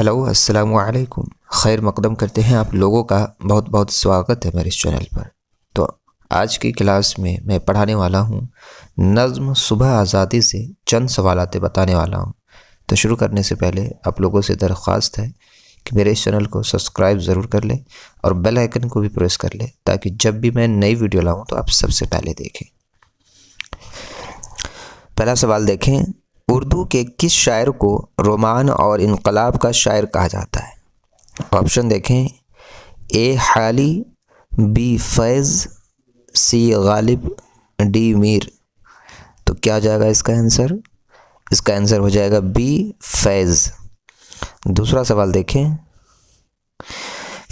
Hello अस्सलामु अलैकुम। खैर मकदम करते हैं, आप लोगों का बहुत बहुत स्वागत है मेरे इस चैनल पर। तो आज की क्लास में मैं पढ़ाने वाला हूँ नज़्म सुबह आज़ादी से चंद सवालातें बताने वाला हूँ। तो शुरू करने से पहले आप लोगों से दरख्वास्त है कि मेरे इस चैनल को सब्सक्राइब ज़रूर कर लें और बेल आइकन को भी प्रेस कर लें ताकि जब भी मैं नई वीडियो लाऊँ तो आप सबसे पहले देखें। पहला सवाल देखें, उर्दू के किस शायर को रोमान और इनकलाब का शायर कहा जाता है? ऑप्शन देखें, ए हाली, बी फैज़, सी गालिब, डी मीर। तो क्या हो जाएगा इसका आंसर? इसका आंसर हो जाएगा बी फैज़। दूसरा सवाल देखें,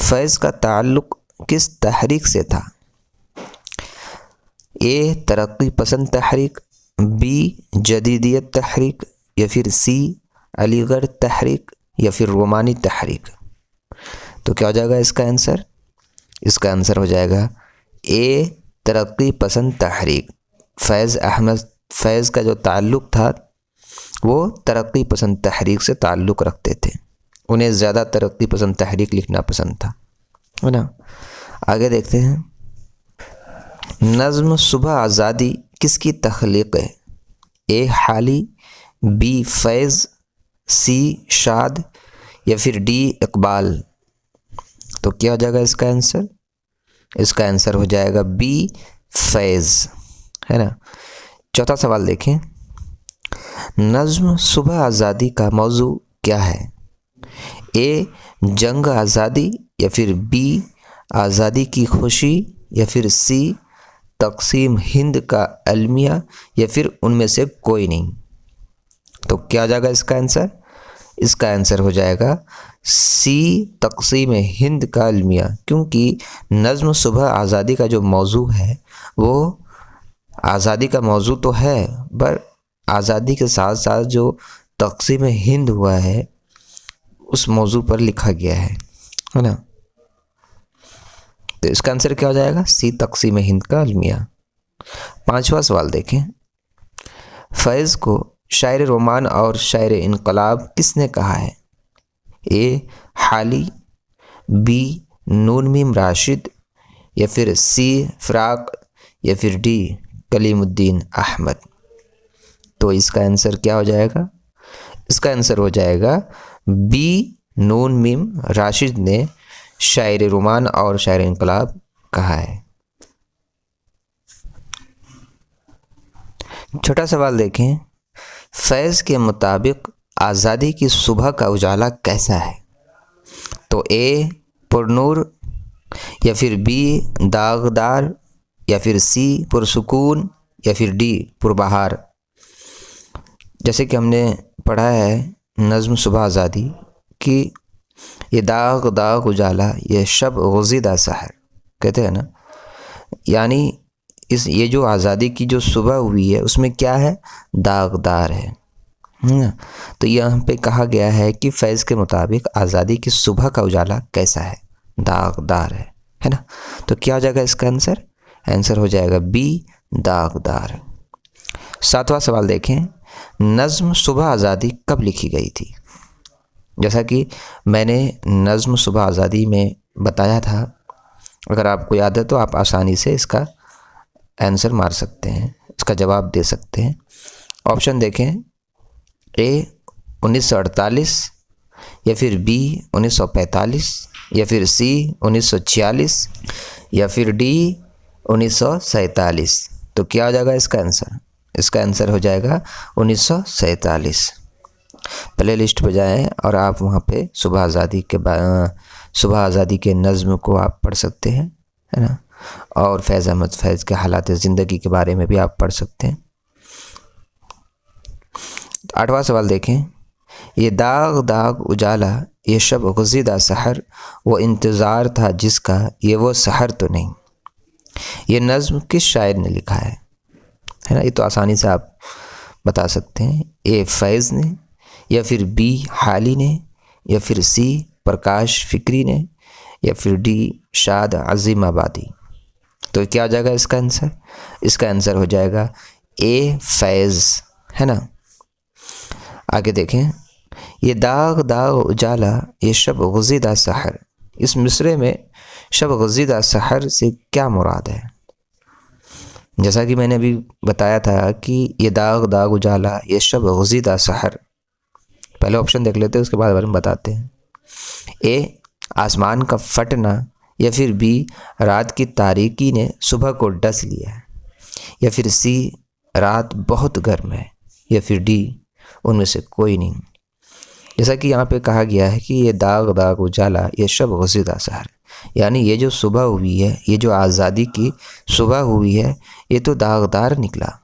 फैज़ का ताल्लुक़ किस तहरीक से था? ए तरक्की पसंद तहरीक, बी जदीदियत तहरीक, या फिर सी अलीगढ़ तहरीक, या फिर रोमानी तहरीक। तो क्या हो जाएगा इसका आंसर? इसका आंसर हो जाएगा ए तरक्की पसंद तहरीक। फैज़ का जो ताल्लुक़ था वो तरक्की पसंद तहरीक से ताल्लुक़ रखते थे। उन्हें ज़्यादा तरक्की पसंद तहरीक लिखना पसंद था, है ना। आगे देखते हैं, नज़्म सुबह आज़ादी किसकी तख्लीक़ है? ए हाली, बी फैज़, सी शाद, या फिर डी इकबाल। तो क्या हो जाएगा इसका आंसर? इसका आंसर हो जाएगा बी फैज़, है ना। चौथा सवाल देखें, नज़्म सुबह आज़ादी का मौजू क्या है? ए जंग आज़ादी, या फिर बी आज़ादी की खुशी, या फिर सी तक़सीम हिंद का अलमिया, या फिर उनमें से कोई नहीं। तो क्या हो जाएगा इसका आंसर? इसका आंसर हो जाएगा सी तक़सीम हिंद का अलमिया, क्योंकि नज़्म सुबह आज़ादी का जो मौजू है वो आज़ादी का मौजू तो है, पर आज़ादी के साथ साथ जो तक़सीम हिंद हुआ है उस मौजू पर लिखा गया है ना। तो इसका आंसर क्या हो जाएगा? सी तक़सीम हिंद का अलमिया। पांचवा सवाल देखें, फैज़ को शायर रोमान और शायर इनकलाब किसने कहा है? ए हाली, बी नून मीम राशिद, या फिर सी फ़राक, या फिर डी कलीमुद्दीन अहमद। तो इसका आंसर क्या हो जाएगा? इसका आंसर हो जाएगा बी नून मीम राशिद ने शायर रोमान और शायर इनकलाब कहा है। छोटा सवाल देखें, फैज़ के मुताबिक आज़ादी की सुबह का उजाला कैसा है? तो ए पुरनूर, या फिर बी दागदार, या फिर सी पुरसुकून, या फिर डी पुरबहार। जैसे कि हमने पढ़ा है नज़्म सुबह आज़ादी कि ये दाग दाग उजाला, ये शब गुज़िदा सहर कहते हैं ना, यानी ये जो आज़ादी की जो सुबह हुई है उसमें क्या है? दागदार है ना। तो यहाँ पे कहा गया है कि फैज़ के मुताबिक आज़ादी की सुबह का उजाला कैसा है? दागदार है ना। तो क्या हो जाएगा इसका आंसर? आंसर हो जाएगा बी दागदार। सातवां सवाल देखें, नज़्म सुबह आज़ादी कब लिखी गई थी? जैसा कि मैंने नज़्म सुबह आज़ादी में बताया था, अगर आपको याद है तो आप आसानी से इसका आंसर मार सकते हैं, इसका जवाब दे सकते हैं। ऑप्शन देखें, ए 1948, या फिर बी 1945, या फिर सी 1946, या फिर डी 1947। तो क्या हो जाएगा इसका आंसर? इसका आंसर हो जाएगा 1947। प्ले लिस्ट पर जाएँ और आप वहाँ पे सुबह आज़ादी के नज़्म को आप पढ़ सकते हैं, है ना। और फैज़ अहमद फैज़ के हालात ज़िंदगी के बारे में भी आप पढ़ सकते हैं। आठवां सवाल देखें, ये दाग दाग उजाला, ये शब गुज़िदा सहर, वो इंतज़ार था जिसका, ये वो सहर तो नहीं। ये नज़्म किस शायर ने लिखा है ना। ये तो आसानी से आप बता सकते हैं, ए फैज़ ने, या फिर बी हाली ने, या फिर सी प्रकाश फ़िक्री ने, या फिर डी शाद अज़ीम आबादी। तो क्या हो जाएगा इसका आंसर? इसका आंसर हो जाएगा ए फैज़, है ना। आगे देखें, ये दाग दाग उजाला ये शब गुज़िदा सहर, इस मिसरे में शब गुज़िदा सहर से क्या मुराद है? जैसा कि मैंने अभी बताया था कि ये दाग दाग उजाला ये शब गुज़िदा सहर, पहले ऑप्शन देख लेते हैं उसके बाद बारे में बताते हैं। ए आसमान का फटना, या फिर बी रात की तारीकी ने सुबह को डस लिया है, या फिर सी रात बहुत गर्म है, या फिर डी उनमें से कोई नहीं। जैसा कि यहाँ पे कहा गया है कि ये दाग दाग उजाला ये शब गुज़िदा सहर, यानी ये जो सुबह हुई है, ये जो आज़ादी की सुबह हुई है, ये तो दागदार निकला।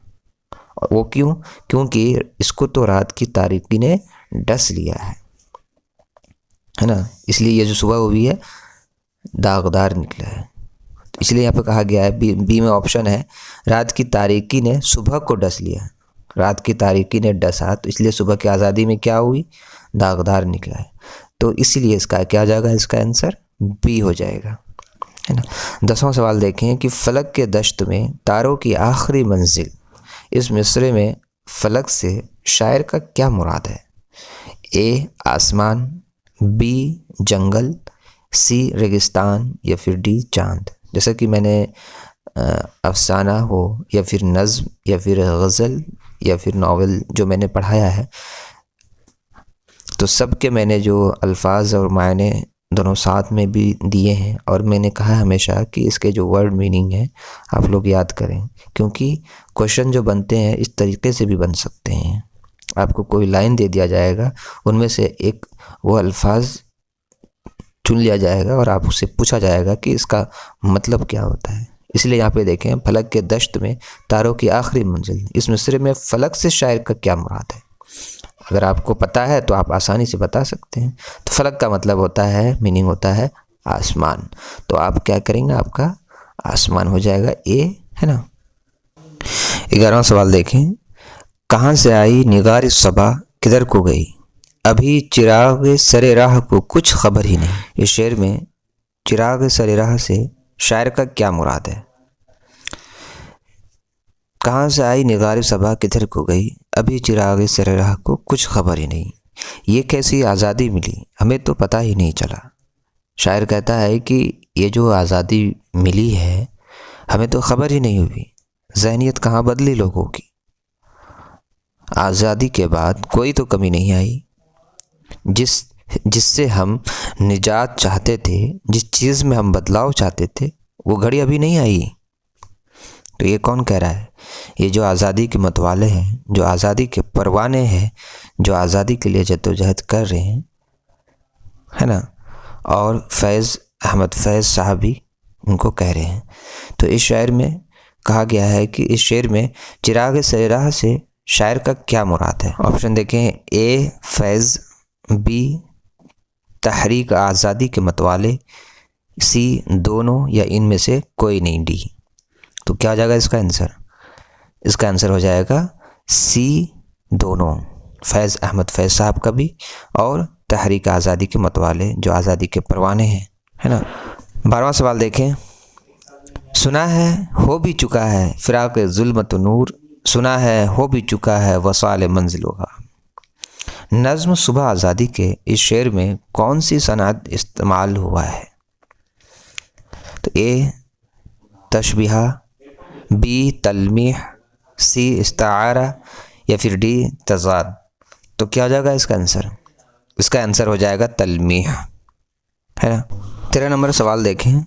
वो क्यों? क्योंकि इसको तो रात की तारीकी ने डस लिया है ना, इसलिए ये जो सुबह हुई है दागदार निकला है। तो इसलिए यहाँ पे कहा गया है बी में ऑप्शन है, रात की तारीकी ने सुबह को डस लिया, रात की तारीकी ने डसा, तो इसलिए सुबह की आज़ादी में क्या हुई? दागदार निकला है। तो इसीलिए इसका क्या जाएगा? इसका आंसर बी हो जाएगा, है ना। 10वां सवाल देखें कि फलक के दश्त में तारों की आखिरी मंजिल, इस मिसरे में फलक से शायर का क्या मुराद है? ए आसमान, बी जंगल, सी रेगिस्तान, या फिर डी चांद। जैसा कि मैंने अफसाना हो या फिर नज़्म या फिर गज़ल या फिर नावल जो मैंने पढ़ाया है, तो सब के मैंने जो अल्फाज और मायने दोनों साथ में भी दिए हैं, और मैंने कहा हमेशा कि इसके जो वर्ड मीनिंग है आप लोग याद करें, क्योंकि क्वेश्चन जो बनते हैं इस तरीके से भी बन सकते हैं। आपको कोई लाइन दे दिया जाएगा, उनमें से एक वो अल्फाज चुन लिया जाएगा और आप उससे पूछा जाएगा कि इसका मतलब क्या होता है। इसलिए यहाँ पे देखें, फलक के दश्त में तारों की आखिरी मंजिल, इस मिसरे में फलक से शायर का क्या मुराद है? अगर आपको पता है तो आप आसानी से बता सकते हैं। तो फलक का मतलब होता है, मीनिंग होता है आसमान। तो आप क्या करेंगे? आपका आसमान हो जाएगा ए, है ना। 11वां सवाल देखें, कहाँ से आई निगार सबा किधर को गई, अभी चिराग सरे राह को कुछ खबर ही नहीं। इस शेर में चिराग सरे राह से शायर का क्या मुराद है? कहाँ से आई निगार सबा किधर को गई, अभी चिराग सरे राह को कुछ खबर ही नहीं। ये कैसी आज़ादी मिली, हमें तो पता ही नहीं चला। शायर कहता है कि ये जो आज़ादी मिली है हमें तो खबर ही नहीं हुई। ज़हनियत कहाँ बदली लोगों की। आज़ादी के बाद कोई तो कमी नहीं आई, जिससे हम निजात चाहते थे, जिस चीज़ में हम बदलाव चाहते थे, वो घड़ी अभी नहीं आई। तो ये कौन कह रहा है? ये जो आज़ादी के मतवाले हैं, जो आज़ादी के परवाने हैं, जो आज़ादी के लिए जद्दोजहद कर रहे हैं, है ना, और फैज़ अहमद फैज़ साहब भी उनको कह रहे हैं। तो इस शायर में कहा गया है कि इस शेर में चिराग सरे राह से शायर का क्या मुराद है? ऑप्शन देखें, ए फैज़, बी तहरीक आज़ादी के मतवाले, सी दोनों या इनमें से कोई नहीं, डी। तो क्या हो जाएगा इसका आंसर? इसका आंसर हो जाएगा सी दोनों, फैज़ अहमद फैज़ साहब का भी और तहरीक आज़ादी के मतवाले जो आज़ादी के परवाने हैं, है ना। 12वां सवाल देखें, सुना है हो भी चुका है फ़िराक़ ज़ुल्मत नूर, सुना है हो भी चुका है वसाल मंजिलों का। नज़्म सुबह आज़ादी के इस शेर में कौन सी सनअत इस्तेमाल हुआ है? तो ए तशबीहा, बी तलमीह, सी इस्तारा, या फिर डी तज़ाद। तो क्या हो जाएगा इसका आंसर? इसका आंसर हो जाएगा तलमीह, है ना। 13 नंबर सवाल देखें,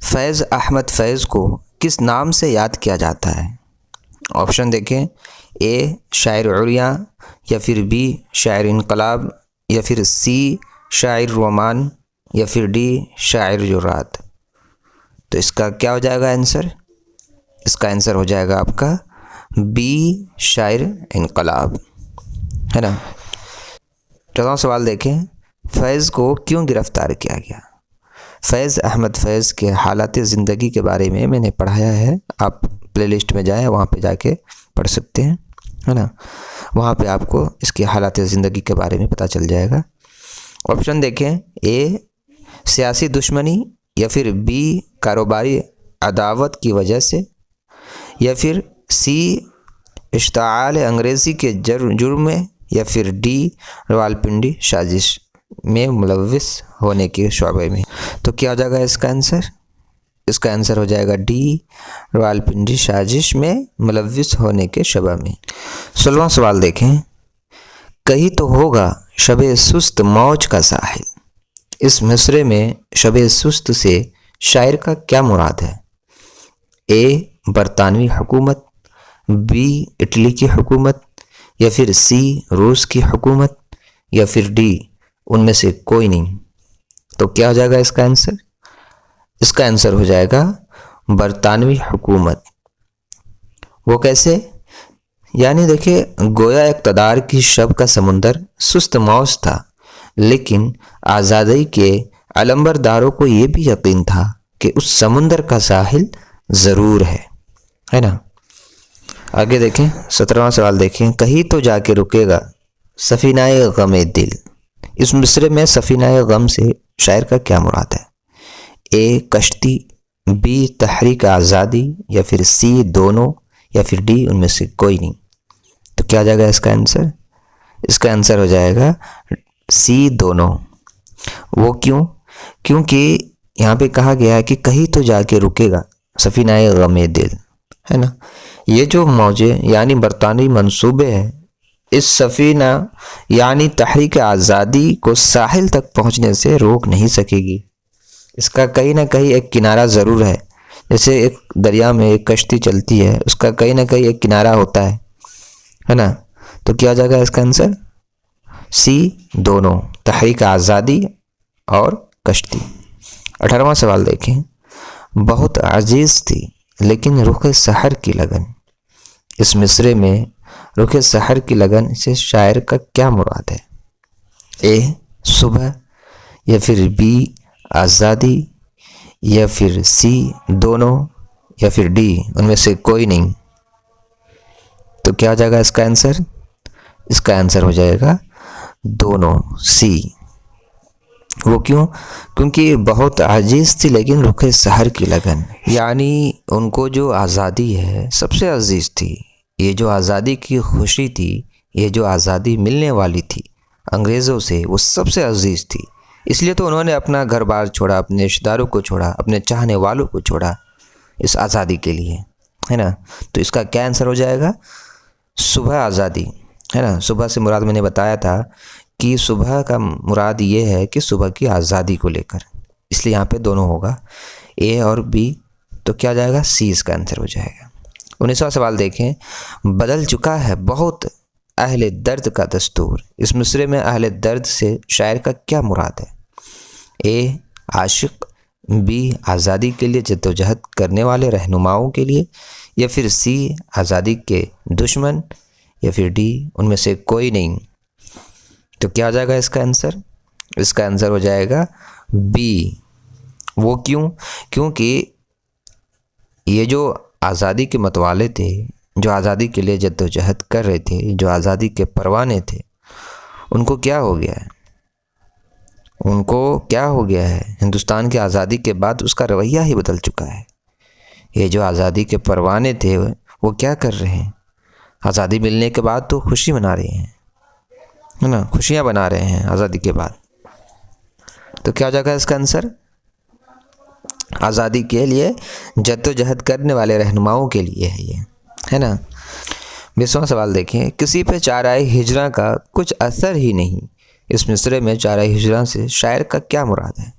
फैज़ अहमद फैज़ को किस नाम से याद किया जाता है? ऑप्शन देखें, ए शायर उरिया, या फिर बी शायर इनकलाब, या फिर सी शायर रोमान, या फिर डी शायर जुर्रात। तो इसका क्या हो जाएगा आंसर? इसका आंसर हो जाएगा आपका बी शायर इनकलाब, है ना। 14वां सवाल देखें, फैज़ को क्यों गिरफ़्तार किया गया? फैज़ अहमद फैज़ के हालात ज़िंदगी के बारे में मैंने पढ़ाया है, आप प्लेलिस्ट में जाएं, वहाँ पे जाके पढ़ सकते हैं, है ना। वहाँ पे आपको इसके हालात ज़िंदगी के बारे में पता चल जाएगा। ऑप्शन देखें, ए सियासी दुश्मनी, या फिर बी कारोबारी अदावत की वजह से, या फिर सी इश्ताल अंग्रेज़ी के जुर्म में, या फिर डी रावलपिंडी साजिश में मुलव्विस होने के शोबे में। तो क्या हो जाएगा इसका आंसर? इसका आंसर हो जाएगा डी रावलपिंडी साजिश में मुलव्विस होने के शोबे में। 16वां सवाल देखें, कहीं तो होगा शबे सुस्त मौज का साहिल। इस मिसरे में शबे सुस्त से शायर का क्या मुराद है? ए बरतानवी हुकूमत, बी इटली की हुकूमत, या फिर सी रूस की हुकूमत, या फिर डी उनमें से कोई नहीं। तो क्या हो जाएगा इसका आंसर? इसका आंसर हो जाएगा बरतानवी हुकूमत। वो कैसे? यानी देखिए, गोया इक़्तिदार की शब का समुंदर सुस्त मौज था, लेकिन आज़ादी के अलंबरदारों को ये भी यकीन था कि उस समुंदर का साहिल ज़रूर है ना। आगे देखें, 17वां सवाल देखें, कहीं तो जाके रुकेगा सफ़ीनाए गमे दिल। इस मिसरे में सफ़ीनाए गम से शायर का क्या मुराद है? ए कश्ती, बी तहरीक आज़ादी, या फिर सी दोनों, या फिर डी उनमें से कोई नहीं। तो क्या आ जाएगा इसका आंसर? इसका आंसर हो जाएगा सी दोनों। वो क्यों? क्योंकि यहाँ पे कहा गया है कि कहीं तो जाके रुकेगा सफ़ीनाए गमे दिल, है ना। ये जो मौजे यानी बरतानवी मंसूबे हैं, इस सफ़ीना यानी तहरीक आज़ादी को साहिल तक पहुँचने से रोक नहीं सकेगी। इसका कहीं ना कहीं एक किनारा ज़रूर है। जैसे एक दरिया में एक कश्ती चलती है, उसका कहीं ना कहीं एक किनारा होता है ना। तो क्या आ जाएगा इसका आंसर? सी दोनों, तहरीक आज़ादी और कश्ती। 18वां सवाल देखें, बहुत अजीज़ थी लेकिन रुख सहर की लगन। इस मिसरे में रुख सहर की लगन से शायर का क्या मुराद है? ए सुबह, या फिर बी आज़ादी, या फिर सी दोनों, या फिर डी उनमें से कोई नहीं। तो क्या हो जाएगा इसका आंसर? इसका आंसर हो जाएगा दोनों, सी। वो क्यों? क्योंकि बहुत अजीज़ थी लेकिन रुखे सहर की लगन, यानी उनको जो आज़ादी है सबसे अजीज़ थी। ये जो आज़ादी की खुशी थी, ये जो आज़ादी मिलने वाली थी अंग्रेज़ों से, वो सबसे अजीज़ थी। इसलिए तो उन्होंने अपना घर बार छोड़ा, अपने रिश्तेदारों को छोड़ा, अपने चाहने वालों को छोड़ा इस आज़ादी के लिए, है ना। तो इसका क्या आंसर हो जाएगा? सुबह आज़ादी, है ना। सुबह से मुराद मैंने बताया था कि सुबह का मुराद ये है कि सुबह की आज़ादी को लेकर, इसलिए यहाँ पे दोनों होगा, ए और बी। तो क्या जाएगा? सी इसका आंसर हो जाएगा। 19वां सवाल देखें, बदल चुका है बहुत अहले दर्द का दस्तूर। इस मिसरे में अहले दर्द से शायर का क्या मुराद है? ए आशिक, बी आज़ादी के लिए जद्दोजहद करने वाले रहनुमाओं के लिए, या फिर सी आज़ादी के दुश्मन, या फिर डी उनमें से कोई नहीं। तो क्या आ जाएगा इसका आंसर? इसका आंसर हो जाएगा बी। वो क्यों? क्योंकि ये जो आज़ादी के मतवाले थे, जो आज़ादी के लिए जद्दोजहद कर रहे थे, जो आज़ादी के परवाने थे, उनको क्या हो गया है? उनको क्या हो गया है? हिंदुस्तान की आज़ादी के बाद उसका रवैया ही बदल चुका है। ये जो आज़ादी के परवाने थे वो क्या कर रहे हैं? आज़ादी मिलने के बाद तो खुशी मना रहे हैं, है ना, खुशियाँ बना रहे हैं आज़ादी के बाद। तो क्या हो जाएगा इसका आंसर? आज़ादी के लिए जद्दोजहद करने वाले रहनुमाओं के लिए है ये, है ना। 20वां सवाल देखें, किसी पे चाराए हिजरा का कुछ असर ही नहीं। इस मिसरे में चाराए हिजरा से शायर का क्या मुराद है?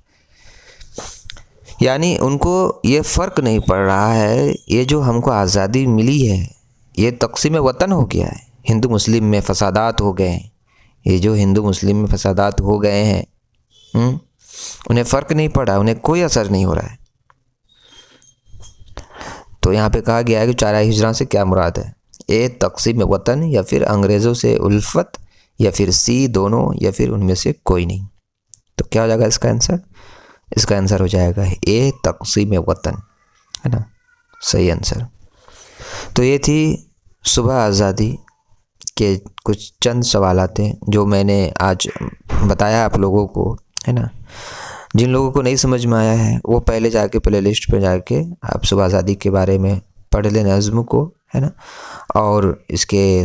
यानी उनको ये फ़र्क नहीं पड़ रहा है, ये जो हमको आज़ादी मिली है ये तक़सीम वतन हो गया है, हिंदू मुस्लिम में फसादात हो गए हैं। ये जो हिंदू मुस्लिम में फसादात हो गए हैं, उन्हें फ़र्क नहीं पड़ा, उन्हें कोई असर नहीं हो रहा है। तो यहाँ पे कहा गया है कि चाराए हिजरा से क्या मुराद है? ए तक़सीम वतन, या फिर अंग्रेज़ों से उल्फत, या फिर सी दोनों, या फिर उनमें से कोई नहीं। तो क्या हो जाएगा इसका आंसर? इसका आंसर हो जाएगा ए तक़सीम वतन, है ना, सही आंसर। तो ये थी सुबह आज़ादी के कुछ चंद सवालात थे जो मैंने आज बताया आप लोगों को, है ना। जिन लोगों को नहीं समझ में आया है वो पहले जाके प्ले लिस्ट पर जाके आप सुबह आज़ादी के बारे में पढ़ लें नज़्म को, है ना, और इसके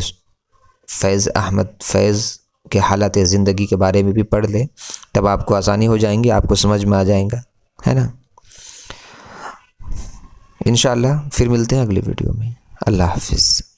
फैज़ अहमद फैज़ के हालात ज़िंदगी के बारे में भी पढ़ लें, तब आपको आसानी हो जाएंगी, आपको समझ में आ जाएगा, है ना। इंशाअल्लाह फिर मिलते हैं अगली वीडियो में। अल्लाह हाफ़िज़।